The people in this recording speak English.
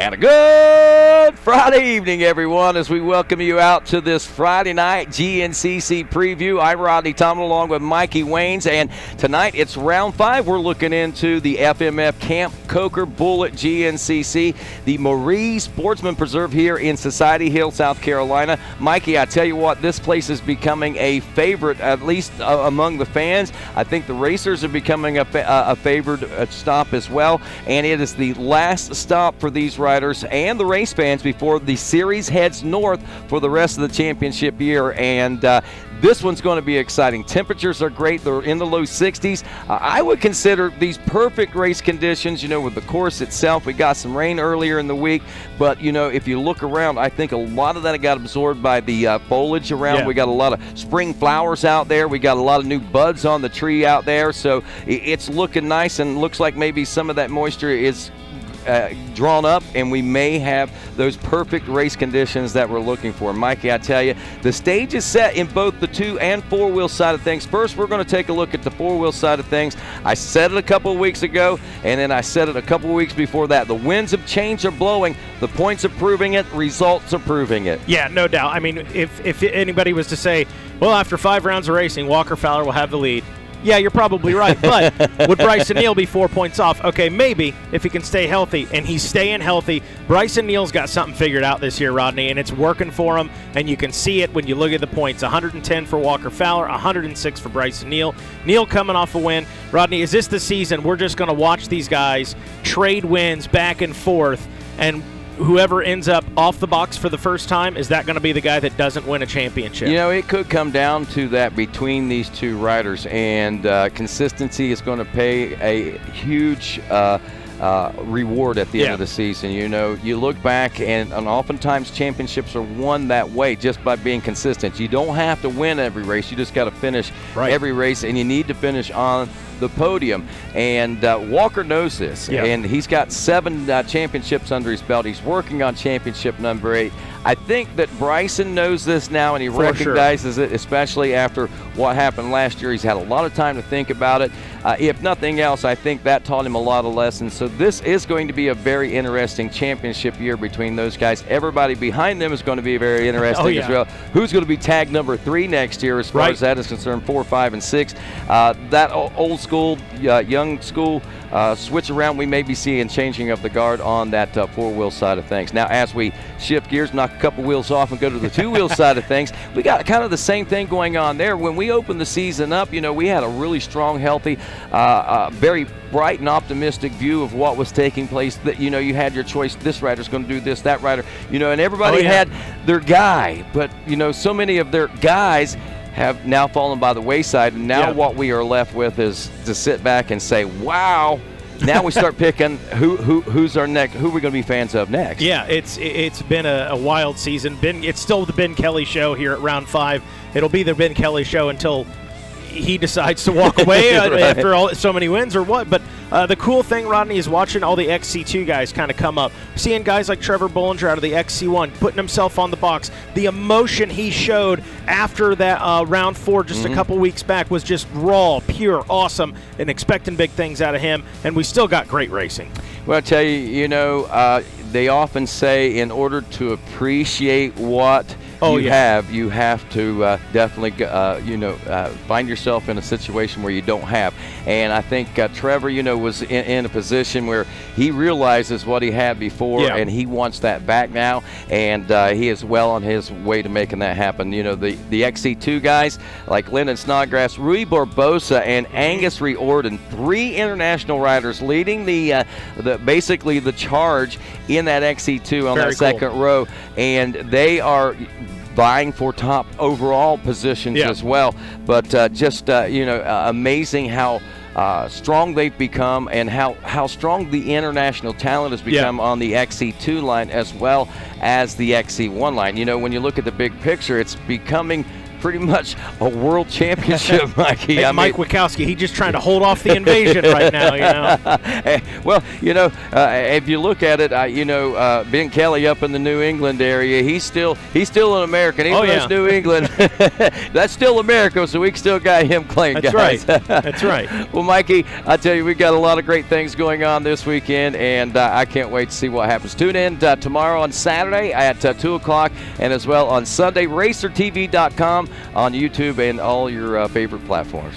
And a good Friday evening, everyone, as we welcome you out to this Friday night GNCC preview. I'm Rodney Tomlin along with Mikey Waynes, and tonight it's round 5. We're looking into the FMF Camp Coker Bullet GNCC, the Marie Sportsman Preserve here in Society Hill, South Carolina. Mikey, I tell you what, this place is becoming a favorite, at least among the fans. I think the racers are becoming a favored stop as well, and it is the last stop for these riders and the race fans before the series heads north for the rest of the championship year. And this one's going to be exciting. Temperatures are great. They're in the low 60s. I would consider these perfect race conditions, with the course itself. We got some rain earlier in the week, but, if you look around, I think a lot of that got absorbed by the foliage around. Yeah. We got a lot of spring flowers out there. We got a lot of new buds on the tree out there, so it's looking nice and looks like maybe some of that moisture is drawn up, and we may have those perfect race conditions that we're looking for. Mikey, I tell you, the stage is set in both the 2- and 4-wheel side of things. First, we're going to take a look at the 4-wheel side of things. I said it a couple of weeks ago, and then I said it a couple of weeks before that. The winds of change are blowing. The points are proving it. Results are proving it. Yeah, no doubt. I mean, if anybody was to say, well, after 5 rounds of racing, Walker Fowler will have the lead. Yeah, you're probably right, but would Bryson Neal be 4 points off? Okay, maybe, if he can stay healthy, and he's staying healthy. Bryson Neal's got something figured out this year, Rodney, and it's working for him, and you can see it when you look at the points. 110 for Walker Fowler, 106 for Bryson Neal. Neal coming off a win. Rodney, is this the season we're just going to watch these guys trade wins back and forth, and whoever ends up off the box for the first time, is that going to be the guy that doesn't win a championship? It could come down to that between these two riders, and consistency is going to pay a huge reward at the end of the season. You look back, and oftentimes championships are won that way just by being consistent. You don't have to win every race. You just got to finish every race, and you need to finish on the podium. And Walker knows this, and he's got 7 championships under his belt. He's working on championship number 8. I think that Bryson knows this now, and he recognizes it, especially after what happened last year. He's had a lot of time to think about it. If nothing else, I think that taught him a lot of lessons. So this is going to be a very interesting championship year between those guys. Everybody behind them is going to be very interesting as well. Who's going to be tag number 3 next year as far as that is concerned? 4, 5, and 6. That old school, young school switch around, we may be seeing changing of the guard on that 4-wheel side of things. Now, as we shift gears, knock a couple wheels off and go to the 2-wheel side of things, we got kind of the same thing going on there. When we opened the season up, we had a really strong, healthy, very bright and optimistic view of what was taking place. That you had your choice. This rider's going to do this, that rider, and everybody had their guy. But so many of their guys have now fallen by the wayside, and now what we are left with is to sit back and say, wow. Now we start picking who's our next, who we're going to be fans of next. Yeah, it's been a wild season. It's still the Ben Kelly show here at round 5. It'll be the Ben Kelly show until he decides to walk away after so many wins or what. But the cool thing, Rodney, is watching all the XC2 guys kind of come up. Seeing guys like Trevor Bollinger out of the XC1 putting himself on the box. The emotion he showed after that round 4 just a couple weeks back was just raw, pure, awesome, and expecting big things out of him. And we still got great racing. Well, I tell you, they often say in order to appreciate what you have to definitely, find yourself in a situation where you don't have. And I think Trevor, was in a position where he realizes what he had before, and he wants that back now. And he is well on his way to making that happen. The XC2 guys like Lyndon Snodgrass, Rui Barbosa, and Angus Riordan, 3 international riders leading basically the charge in that XC2 on that second row, and they are vying for top overall positions as well. But amazing how strong they've become, and how strong the international talent has become on the XC2 line as well as the XC1 line. When you look at the big picture, it's becoming pretty much a world championship, Mikey. Hey, Mike Wachowski, he's just trying to hold off the invasion right now, Well, if you look at it, Ben Kelly up in the New England area, he's still an American. Even though it's New England, that's still America, so we still got him claimed, guys. That's right. Well, Mikey, I tell you, we've got a lot of great things going on this weekend, and I can't wait to see what happens. Tune in tomorrow on Saturday at 2 o'clock, and as well on Sunday, racertv.com, on YouTube, and all your favorite platforms.